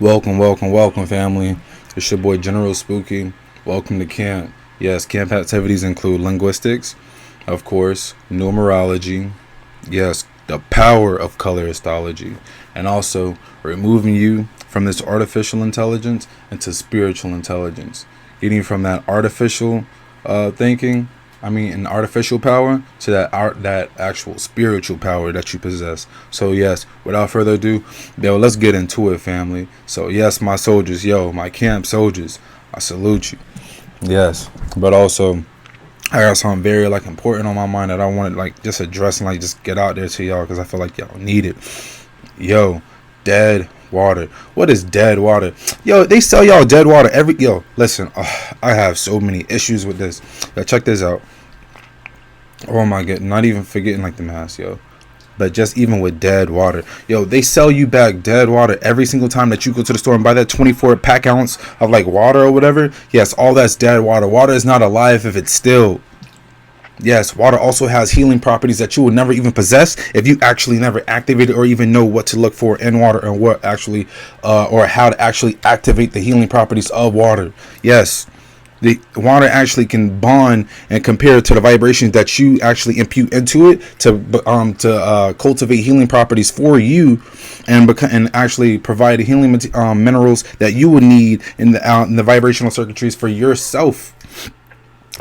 Welcome, family. It's your boy General Spooky. Welcome to camp. Yes, camp activities include linguistics, of course, numerology, yes, the power of color histology, and also removing you from this artificial intelligence into spiritual intelligence. Getting from that artificial thinking, an artificial power to that actual spiritual power that you possess. So yes, without further ado, let's get into it, family. So yes, my soldiers, my camp soldiers, I salute you. Yes, but also I got something very important on my mind that I want to just address and just get out there to y'all because I feel like y'all need it. Dead water. What is dead water? They sell y'all dead water listen, I have so many issues with this. Check this out. Oh my god, not even forgetting the mask, but just even with dead water, they sell you back dead water every single time that you go to the store and buy that 24 pack ounce of water or whatever. Yes, all that's dead water. Water is not alive if it's still. Yes, water also has healing properties that you would never even possess if you actually never activate it or even know what to look for in water and what actually or how to actually activate the healing properties of water. Yes, the water actually can bond and compare to the vibrations that you actually impute into it to cultivate healing properties for you and actually provide the healing minerals that you would need in the vibrational circuitries for yourself,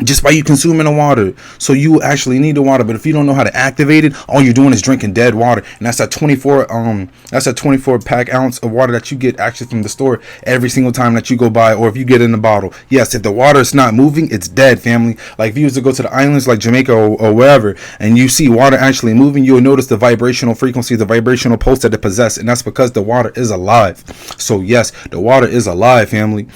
just by you consuming the water. So you actually need the water, but if you don't know how to activate it, all you're doing is drinking dead water. And that's that 24 pack ounce of water that you get actually from the store every single time that you go by, or if you get in the bottle. Yes, if the water is not moving, it's dead, family. If you was to go to the islands like Jamaica or wherever, and you see water actually moving, you'll notice the vibrational frequency, the vibrational pulse that it possesses, and that's because the water is alive. So yes, the water is alive, family.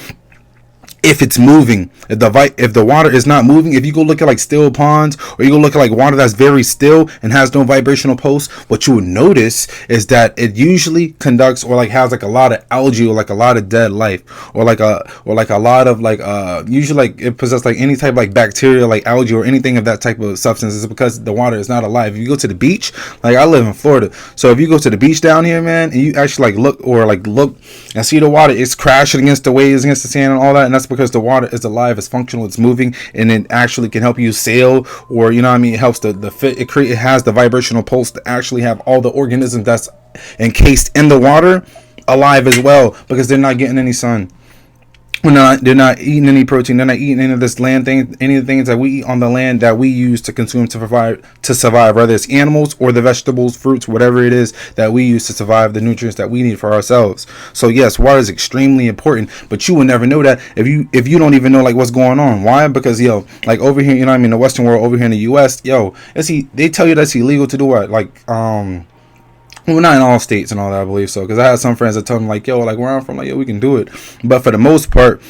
If it's moving, if the water is not moving, if you go look at still ponds, or you go look at water that's very still and has no vibrational pulse, what you would notice is that it usually conducts or has a lot of algae or a lot of dead life, or a lot of usually it possesses any type of bacteria, algae or anything of that type of substance. Is because the water is not alive. If you go to the beach, I live in Florida, so if you go to the beach down here, man, and you actually look and see the water, it's crashing against the waves, against the sand and all that, and that's because the water is alive, it's functional, it's moving, and it actually can help you sail, or it helps the fit. It has the vibrational pulse to actually have all the organisms that's encased in the water alive as well, because they're not getting any sun. They're not eating any protein. They're not eating any of this land thing, any of the things that we eat on the land that we use to consume to survive, whether it's animals or the vegetables, fruits, whatever it is that we use to survive, the nutrients that we need for ourselves. So yes, water is extremely important, but you will never know that if you don't even know what's going on. Why? Because over here, the Western world, over here in the US, they tell you that's illegal to do what? Well, not in all states and all that, I believe so. Because I had some friends that told me, where I'm from, we can do it. But for the most part,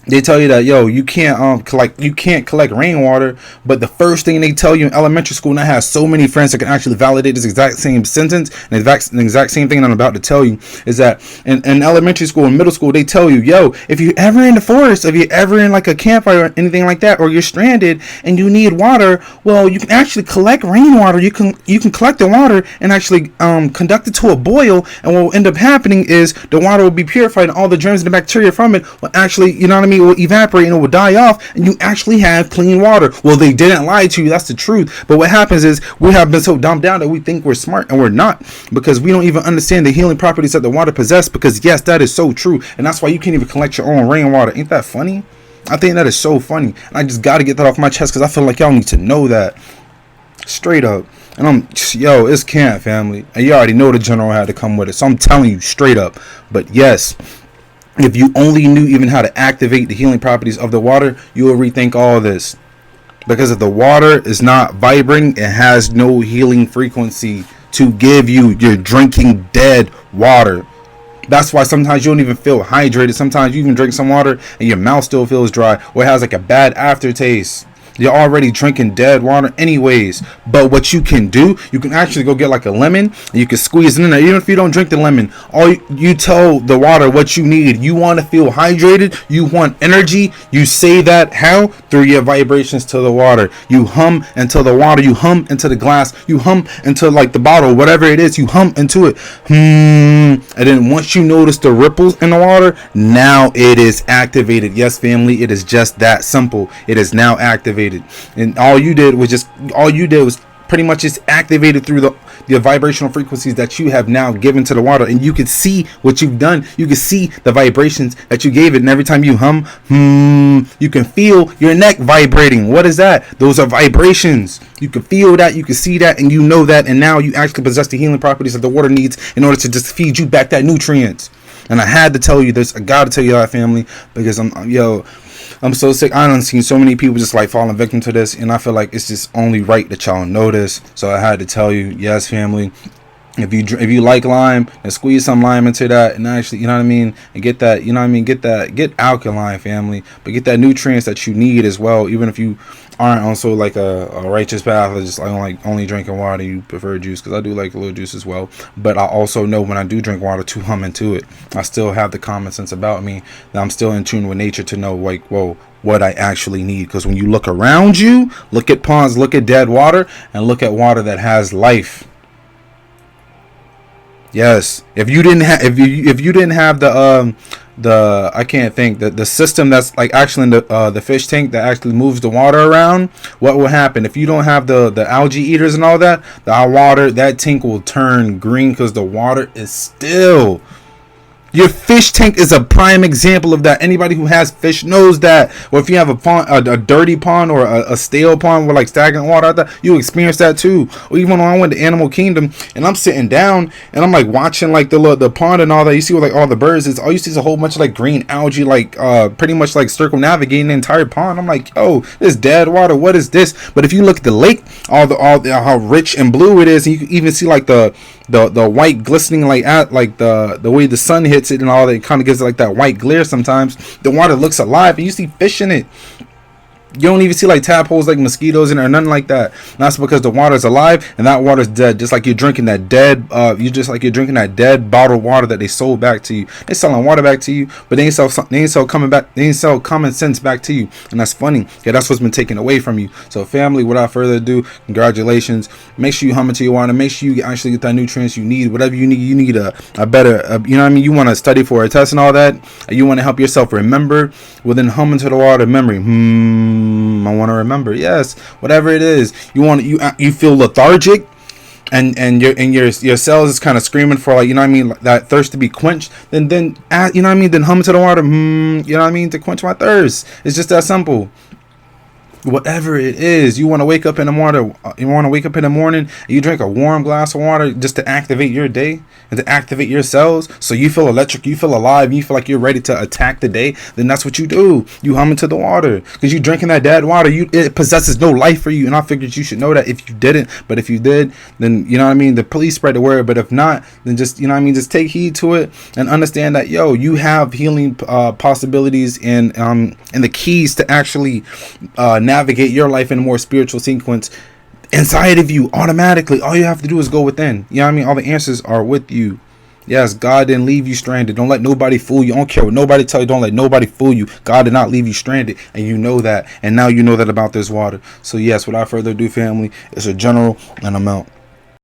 they tell you that you can't collect rainwater, but the first thing they tell you in elementary school, and I have so many friends that can actually validate this exact same sentence and the exact same thing that I'm about to tell you, is that in elementary school and middle school, they tell you, if you're ever in the forest, if you're ever in a campfire or anything like that, or you're stranded and you need water, well, you can actually collect rainwater. You can collect the water and actually conduct it to a boil, and what will end up happening is the water will be purified, and all the germs and the bacteria from it will actually, it will evaporate and it will die off, and you actually have clean water. Well, they didn't lie to you. That's the truth. But what happens is we have been so dumbed down that we think we're smart, and we're not, because we don't even understand the healing properties that the water possesses. Because yes, that is so true, and that's why you can't even collect your own rainwater. Ain't that funny? I think that is so funny, and I just got to get that off my chest because I feel like y'all need to know that straight up. And it's camp, family, and you already know the general had to come with it, so I'm telling you straight up. But yes, if you only knew even how to activate the healing properties of the water, you will rethink all this. Because if the water is not vibrating, it has no healing frequency to give you. You're drinking dead water. That's why sometimes you don't even feel hydrated. Sometimes you even drink some water and your mouth still feels dry, or it has a bad aftertaste. You're already drinking dead water anyways. But what you can do, you can actually go get a lemon, and you can squeeze it in there. Even if you don't drink the lemon, all you tell the water what you need. You want to feel hydrated, you want energy, you say that how? Through your vibrations to the water. You hum into the water, you hum into the glass, you hum into the bottle, whatever it is, you hum into it. And then once you notice the ripples in the water, now it is activated. Yes, family, it is just that simple. It is now activated. And all you did was pretty much just activated through the vibrational frequencies that you have now given to the water. And you can see what you've done. You can see the vibrations that you gave it. And every time you hum, you can feel your neck vibrating. What is that? Those are vibrations. You can feel that, you can see that, and you know that. And now you actually possess the healing properties that the water needs in order to just feed you back that nutrients. And I had to tell you this. I got to tell you that, family, because I'm so sick. I done seen so many people just like falling victim to this, and I feel like it's just only right that y'all know this. So I had to tell you, yes, family. If you like lime, and squeeze some lime into that, and actually, you know what I mean, and get that, you know what I mean, get alkaline, family, but get that nutrients that you need as well. Even if you aren't on so like a righteous path or just like only drinking water, you prefer juice, because I do like a little juice as well. But I also know when I do drink water to hum into it. I still have the common sense about me that I'm still in tune with nature to know like, whoa, what I actually need. Because when you look around you, look at ponds, look at dead water, and look at water that has life. Yes, if you didn't have the I can't think the system that's like actually in the fish tank that actually moves the water around, what will happen if you don't have the algae eaters and all that? That tank will turn green because the water is still. Your fish tank is a prime example of that. Anybody who has fish knows that. Or if you have a pond, a dirty pond, or a stale pond with like stagnant water out there, you experience that too. Or even when I went to Animal Kingdom and I'm sitting down and I'm like watching like the pond and all that, you see like all the birds is all you see is a whole bunch of like green algae, like pretty much like circumnavigating the entire pond. I'm like, oh, this dead water. What is this? But if you look at the lake, all the how rich and blue it is, and you can even see like the white glistening like at like the way the sun hits it and all that, it kind of gives it like that white glare. Sometimes the water looks alive and you see fish in it. You don't even see like tadpoles, like mosquitoes in there, or nothing like that. And that's because the water is alive and that water is dead. Just like you're drinking that dead, you're drinking that dead bottled water that they sold back to you. They're selling water back to you, but they ain't sell common sense back to you. And that's funny. Yeah, that's what's been taken away from you. So family, without further ado, congratulations. Make sure you hum into your water. Make sure you actually get that nutrients you need. Whatever you need, a better, you know what I mean? You want to study for a test and all that. You want to help yourself remember. Well, then hum into the water memory. I want to remember. Yes, whatever it is, you feel lethargic, and your cells is kind of screaming for, like, you know what I mean, that thirst to be quenched. Then you know what I mean. Then hum into the water. You know what I mean, to quench my thirst. It's just that simple. Whatever it is, you want to wake up in the morning. And you drink a warm glass of water just to activate your day and to activate your cells, so you feel electric, you feel alive, you feel like you're ready to attack the day. Then that's what you do. You hum into the water because you're drinking that dead water. It possesses no life for you, and I figured you should know that if you didn't. But if you did, then you know what I mean. Please spread the word. But if not, then just, you know what I mean, just take heed to it and understand that you have healing possibilities and the keys to actually navigate your life in a more spiritual sequence inside of you automatically. All you have to do is go within. You know what I mean? All the answers are with you. Yes, God didn't leave you stranded. Don't let nobody fool you. I don't care what nobody tell you. Don't let nobody fool you. God did not leave you stranded, and you know that. And now you know that about this water. So yes, without further ado, family, it's a general, and I'm out.